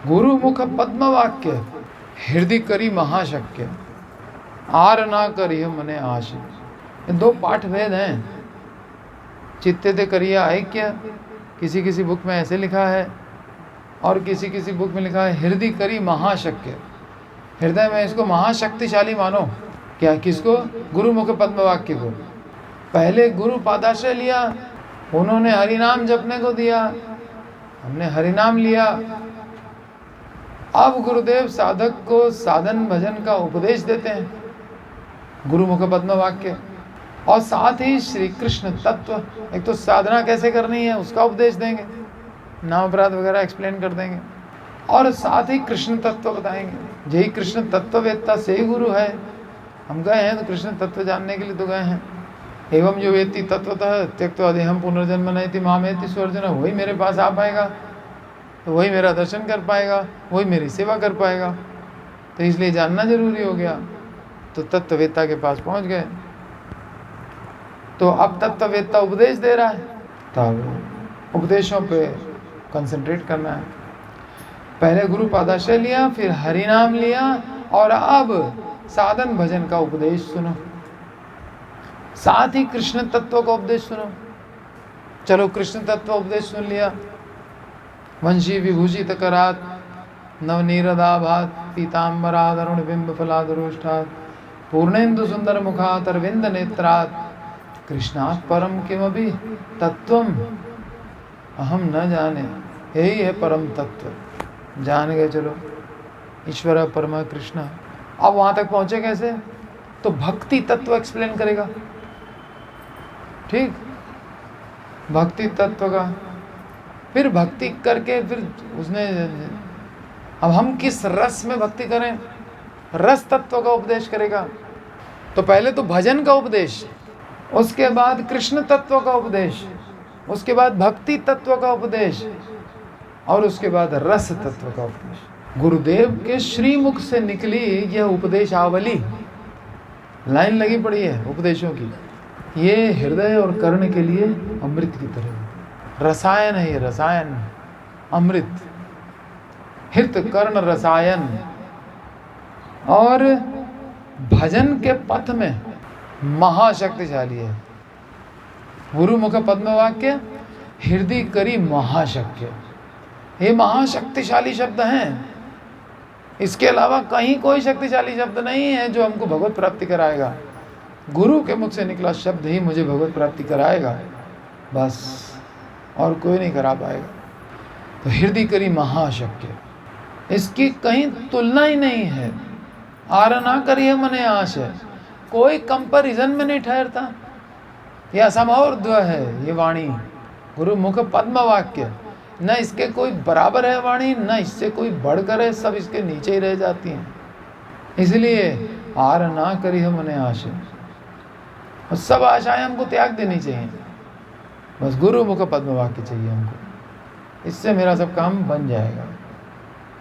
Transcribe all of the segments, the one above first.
गुरु मुख पद्म वाक्य, हृदय करी महाशक्य, आर ना करिय मने आश। ये दो पाठ वेद हैं। चित्ते ते करिया ऐक्य, किसी किसी बुक में ऐसे लिखा है, और किसी किसी बुक में लिखा है हृदय करी महाशक्य। हृदय में इसको महाशक्तिशाली मानो। क्या? किसको? गुरु मुख पद्म वाक्य को। पहले गुरु पादाश्रय लिया, उन्होंने हरिनाम जपने को दिया, हमने हरिनाम लिया। अब गुरुदेव साधक को साधन भजन का उपदेश देते हैं, गुरु मुख पद्म वाक्य, और साथ ही श्री कृष्ण तत्व, एक तो साधना कैसे करनी है उसका उपदेश देंगे, नाम अपराध वगैरह एक्सप्लेन कर देंगे, और साथ ही कृष्ण तत्व बताएंगे। यही कृष्ण तत्व वेत्ता से ही गुरु है। हम गए हैं तो कृष्ण तत्व जानने के लिए तो गए हैं। एवं जो वेत्ति तत्वतः त्यक्त्वा देहं पुनर्जन्म नयति मामेति स्वर्जन, वही मेरे पास आ पाएगा तो वही मेरा दर्शन कर पाएगा, वही मेरी सेवा कर पाएगा। तो इसलिए जानना जरूरी हो गया। तो तत्ववेत्ता के पास पहुंच गए। तो अब तत्ववेत्ता उपदेश दे रहा है, तब उपदेशों पे कंसंट्रेट करना है। पहले गुरु पादाश्रय लिया, फिर हरिनाम लिया, और अब साधन भजन का उपदेश सुनो, साथ ही कृष्ण तत्व का उपदेश सुनो। चलो कृष्ण तत्व उपदेश सुन लिया। वंशी विभूषित करात, नवनीरदाभात, पीताम्बराद अरुण बिंब फलादरोष्ठात, पूर्णेन्दु सुंदर मुखात अरविंद नेत्रात, कृष्णात् परम किमपि तत्वम अहम न जाने। यही है परम तत्व, जान गए। चलो ईश्वर परमा कृष्ण। अब वहां तक पहुंचे कैसे? तो भक्ति तत्व एक्सप्लेन करेगा। ठीक, भक्ति तत्व का, फिर भक्ति करके फिर उसने, अब हम किस रस में भक्ति करें, रस तत्व का उपदेश करेगा। तो पहले तो भजन का उपदेश, उसके बाद कृष्ण तत्व का उपदेश, उसके बाद भक्ति तत्व का उपदेश, और उसके बाद रस तत्व का उपदेश। गुरुदेव के श्रीमुख से निकली यह उपदेशावली, लाइन लगी पड़ी है उपदेशों की। ये हृदय और कर्ण के लिए अमृत की तरह रसायन है। ये रसायन, अमृत, हित कर्ण रसायन। और भजन के पथ में महाशक्तिशाली है। गुरु मुख पद्म वाक्य, हृदय करी महाशक्य, ये महाशक्तिशाली शब्द हैं। इसके अलावा कहीं कोई शक्तिशाली शब्द नहीं है जो हमको भगवत प्राप्ति कराएगा। गुरु के मुख से निकला शब्द ही मुझे भगवत प्राप्ति कराएगा, बस, और कोई नहीं करा पाएगा। तो हृदय करी महाशक्य, इसकी कहीं तुलना ही नहीं है। आर ना करिए मने आश है, कोई कंपैरिजन में नहीं ठहरता। यह असमौर्ध्व है ये वाणी, गुरु मुख पद्म वाक्य। न इसके कोई बराबर है वाणी, न इससे कोई बढ़कर है, सब इसके नीचे ही रह जाती हैं। इसलिए आर ना करिए मने आश, और सब आशाएं हमको त्याग देनी चाहिए। बस गुरु मुख पद्म वाक्य चाहिए हमको, इससे मेरा सब काम बन जाएगा,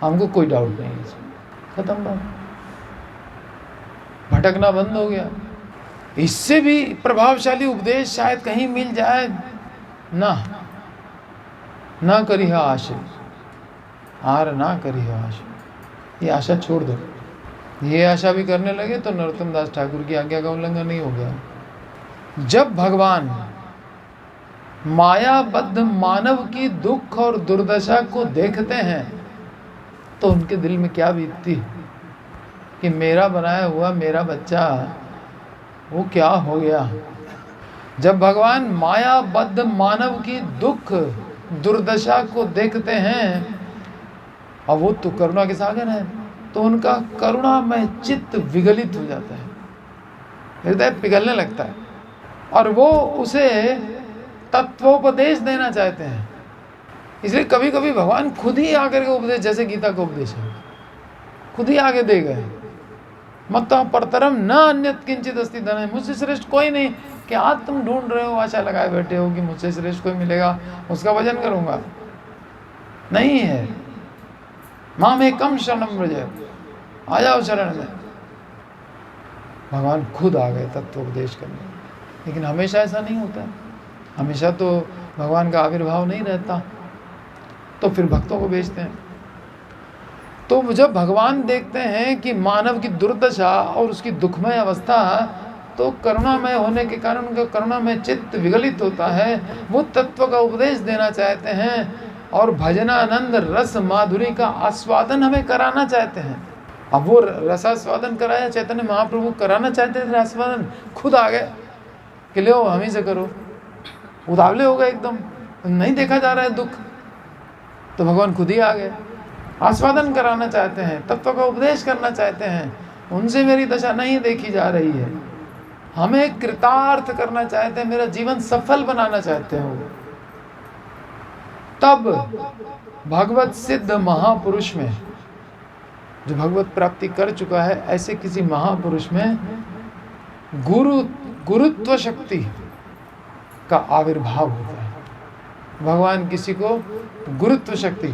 हमको कोई डाउट नहीं इसमें। खत्म बात, भटकना बंद हो गया। इससे भी प्रभावशाली उपदेश शायद कहीं मिल जाए ना करी है आशा, आर ना करी है आशा। ये आशा छोड़ दो। ये आशा भी करने लगे तो नरोत्तम दास ठाकुर की आज्ञा का उल्लंघन नहीं हो गया। जब भगवान मायाबद्ध मानव की दुख और दुर्दशा को देखते हैं तो उनके दिल में क्या बीतती कि मेरा बनाया हुआ मेरा बच्चा वो क्या हो गया। जब भगवान मायाबद्ध मानव की दुख दुर्दशा को देखते हैं, और वो तो करुणा के सागर है, तो उनका करुणा में चित्त विगलित हो जाता है, हृदय पिघलने लगता है, और वो उसे तत्वोपदेश देना चाहते हैं। इसलिए कभी कभी भगवान खुद ही आकर के उपदेश, जैसे गीता का उपदेश है, खुद ही आगे दे गए। मत्तः परतरम न अन्यत किंचित अस्ति धन, मुझसे श्रेष्ठ कोई नहीं। क्या तुम ढूंढ रहे हो, आशा लगाए बैठे हो कि मुझसे श्रेष्ठ कोई मिलेगा उसका भजन करूंगा? नहीं है। मां में कम शरणम व्रज, आ जाओ शरण में। भगवान खुद आ गए तत्वोपदेश करने। लेकिन हमेशा ऐसा नहीं होता है, हमेशा तो भगवान का आविर्भाव नहीं रहता, तो फिर भक्तों को भेजते हैं। तो जब भगवान देखते हैं कि मानव की दुर्दशा और उसकी दुखमय अवस्था, तो करुणामय होने के कारण उनका करुणामय चित्त विगलित होता है। वो तत्व का उपदेश देना चाहते हैं और भजनानंद रस माधुरी का आस्वादन हमें कराना चाहते हैं। अब वो रसास्वादन कराया, चैतन्य महाप्रभु कराना चाहते थे आस्वादन, खुद आ गए कि लो हम ही से करो। उतावले हो गए एकदम, नहीं देखा जा रहा है दुख, तो भगवान खुद ही आ गए। आस्वादन कराना चाहते हैं, तत्व का उपदेश करना चाहते हैं। उनसे मेरी दशा नहीं देखी जा रही है, हमें कृतार्थ करना चाहते हैं, मेरा जीवन सफल बनाना चाहते हैं वो। तब भगवत सिद्ध महापुरुष में, जो भगवत प्राप्ति कर चुका है, ऐसे किसी महापुरुष में गुरुत्व शक्ति का आविर्भाव होता है। भगवान किसी को गुरुत्व शक्ति,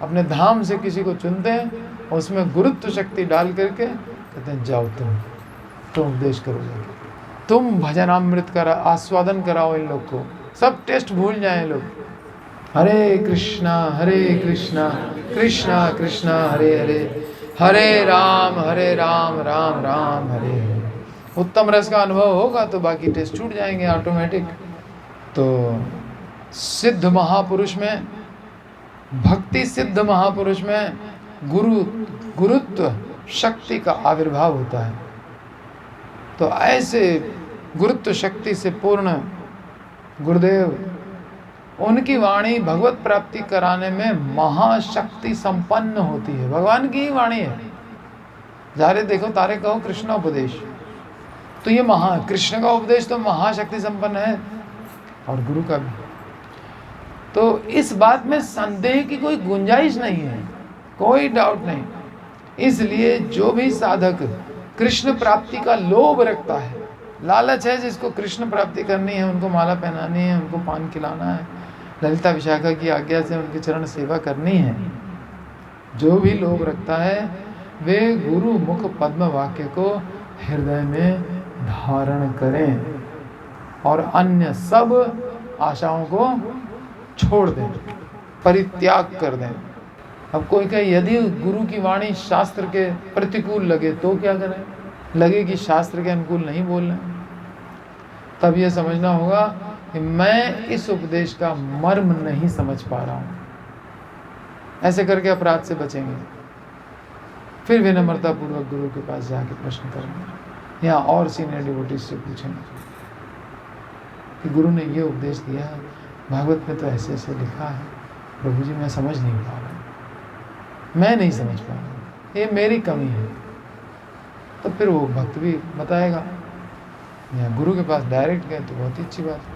अपने धाम से किसी को चुनते हैं, उसमें गुरुत्व शक्ति डाल करके कहते हैं जाओ तुम उपदेश करोगे, तुम भजनामृत का आस्वादन कराओ इन लोग को, सब टेस्ट भूल जाएं लोग। हरे कृष्णा कृष्णा कृष्णा हरे हरे, हरे राम राम राम हरे हरे। उत्तम रस का अनुभव होगा तो बाकी टेस्ट छूट जाएंगे ऑटोमेटिक। तो सिद्ध महापुरुष में, भक्ति सिद्ध महापुरुष में गुरुत्व शक्ति का आविर्भाव होता है। तो ऐसे गुरुत्व शक्ति से पूर्ण गुरुदेव, उनकी वाणी भगवत प्राप्ति कराने में महाशक्ति संपन्न होती है। भगवान की ही वाणी है। जारे देखो तारे कहो कृष्ण उपदेश, तो ये कृष्ण का उपदेश तो महाशक्ति संपन्न है, और गुरु का भी। तो इस बात में संदेह की कोई गुंजाइश नहीं है, कोई डाउट नहीं। इसलिए जो भी साधक कृष्ण प्राप्ति का लोभ रखता है, लालच है, जिसको कृष्ण प्राप्ति करनी है, उनको माला पहनानी है, उनको पान खिलाना है, ललिता विशाखा की आज्ञा से उनकी चरण सेवा करनी है, जो भी लोभ रखता है वे गुरु मुख पद्म वाक्य को हृदय में धारण करें और अन्य सब आशाओं को छोड़ दें, परित्याग कर दें। अब कोई कहे यदि गुरु की वाणी शास्त्र के प्रतिकूल लगे तो क्या करें? लगे कि शास्त्र के अनुकूल नहीं बोल रहे, तब यह समझना होगा कि मैं इस उपदेश का मर्म नहीं समझ पा रहा हूँ। ऐसे करके अपराध से बचेंगे। फिर विनम्रता पूर्वक गुरु के पास जाके प्रश्न करेंगे, यहाँ और सीनियर डिवोटीज से पूछेंगे कि गुरु ने ये उपदेश दिया है, भागवत में तो ऐसे ऐसे लिखा है, प्रभु जी मैं समझ नहीं पा रहा, मैं नहीं समझ पा रहा, ये मेरी कमी है। तो फिर वो भक्त भी बताएगा। या गुरु के पास डायरेक्ट गए तो बहुत ही अच्छी बात है।